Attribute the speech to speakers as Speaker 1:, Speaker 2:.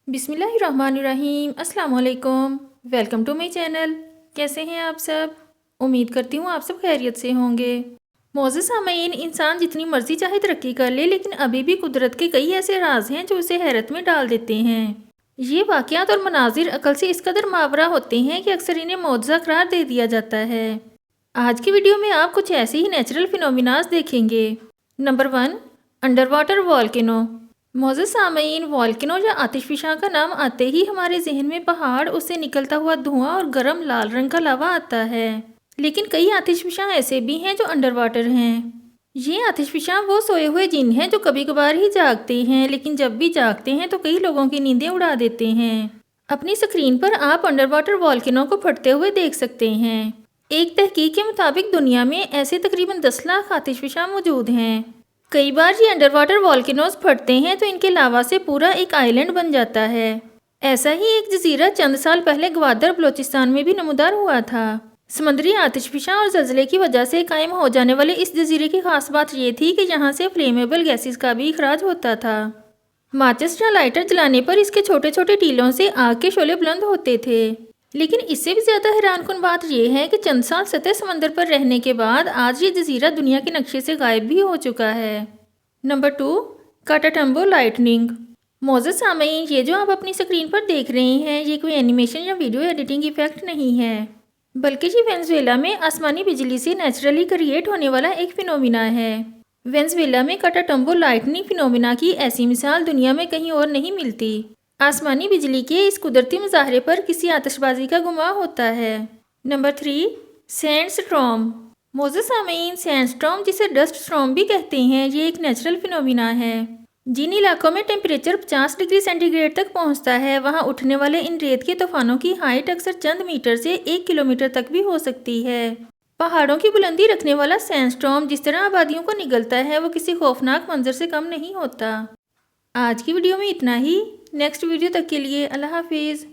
Speaker 1: بسم اللہ الرحمن الرحیم۔ السلام علیکم، ویلکم ٹو مائی چینل۔ کیسے ہیں آپ سب؟ امید کرتی ہوں آپ سب خیریت سے ہوں گے۔ معزز سامعین، انسان جتنی مرضی چاہے ترقی کر لے، لیکن ابھی بھی قدرت کے کئی ایسے راز ہیں جو اسے حیرت میں ڈال دیتے ہیں۔ یہ واقعات اور مناظر عقل سے اس قدر ماورا ہوتے ہیں کہ اکثر انہیں معجزہ قرار دے دیا جاتا ہے۔ آج کی ویڈیو میں آپ کچھ ایسے ہی نیچرل فینومیناز دیکھیں گے۔ Number 1، under water volcano. معزز سامعین، والکینو یا آتش فشاں کا نام آتے ہی ہمارے ذہن میں پہاڑ، اس سے نکلتا ہوا دھواں اور گرم لال رنگ کا لاوا آتا ہے۔ لیکن کئی آتش فشاں ایسے بھی ہیں جو انڈر واٹر ہیں۔ یہ آتش فشاں وہ سوئے ہوئے جن ہیں جو کبھی کبھار ہی جاگتے ہیں، لیکن جب بھی جاگتے ہیں تو کئی لوگوں کی نیندیں اڑا دیتے ہیں۔ اپنی سکرین پر آپ انڈر واٹر والکینو کو پھٹتے ہوئے دیکھ سکتے ہیں۔ ایک تحقیق کے مطابق دنیا میں ایسے تقریباً 10 لاکھ آتش فشاں موجود ہیں۔ کئی بار یہ انڈر واٹر والکینوز پھٹتے ہیں تو ان کے لاوا سے پورا ایک آئی لینڈ بن جاتا ہے۔ ایسا ہی ایک جزیرہ چند سال پہلے گوادر بلوچستان میں بھی نمودار ہوا تھا۔ سمندری آتش فشاں اور زلزلے کی وجہ سے قائم ہو جانے والے اس جزیرے کی خاص بات یہ تھی کہ یہاں سے فلیمیبل گیسز کا بھی اخراج ہوتا تھا۔ ماچس یا لائٹر جلانے پر اس کے چھوٹے چھوٹے ٹیلوں سے آگ کے شعلے بلند ہوتے تھے۔ لیکن اس سے بھی زیادہ حیران کن بات یہ ہے کہ چند سال سطح سمندر پر رہنے کے بعد آج یہ جزیرہ دنیا کے نقشے سے غائب بھی ہو چکا ہے۔ Number 2، Catatumbo lightning. معزز سامعین، یہ جو آپ اپنی سکرین پر دیکھ رہے ہیں یہ کوئی اینیمیشن یا ویڈیو ایڈیٹنگ ایفیکٹ نہیں ہے، بلکہ یہ وینزویلا میں آسمانی بجلی سے نیچرلی کریٹ ہونے والا ایک فینومینا ہے۔ وینزویلا میں کاٹاٹمبو لائٹننگ فینومینا کی ایسی مثال دنیا میں کہیں اور نہیں ملتی۔ آسمانی بجلی کے اس قدرتی مظاہرے پر کسی آتش بازی کا گماں ہوتا ہے۔ Number 3، send storm. معزز سامعین، سینڈ سٹارم جسے ڈسٹ سٹارم بھی کہتے ہیں، یہ ایک نیچرل فینومینا ہے۔ جن علاقوں میں ٹیمپریچر 50 ڈگری سینٹی گریڈ تک پہنچتا ہے وہاں اٹھنے والے ان ریت کے طوفانوں کی ہائٹ اکثر چند میٹر سے 1 کلومیٹر تک بھی ہو سکتی ہے۔ پہاڑوں کی بلندی رکھنے والا سینڈ سٹارم جس طرح آبادیوں کو نگلتا ہے وہ کسی خوفناک منظر سے کم نہیں ہوتا۔ آج کی ویڈیو میں اتنا ہی۔ نیکسٹ ویڈیو تک کے لیے اللہ حافظ۔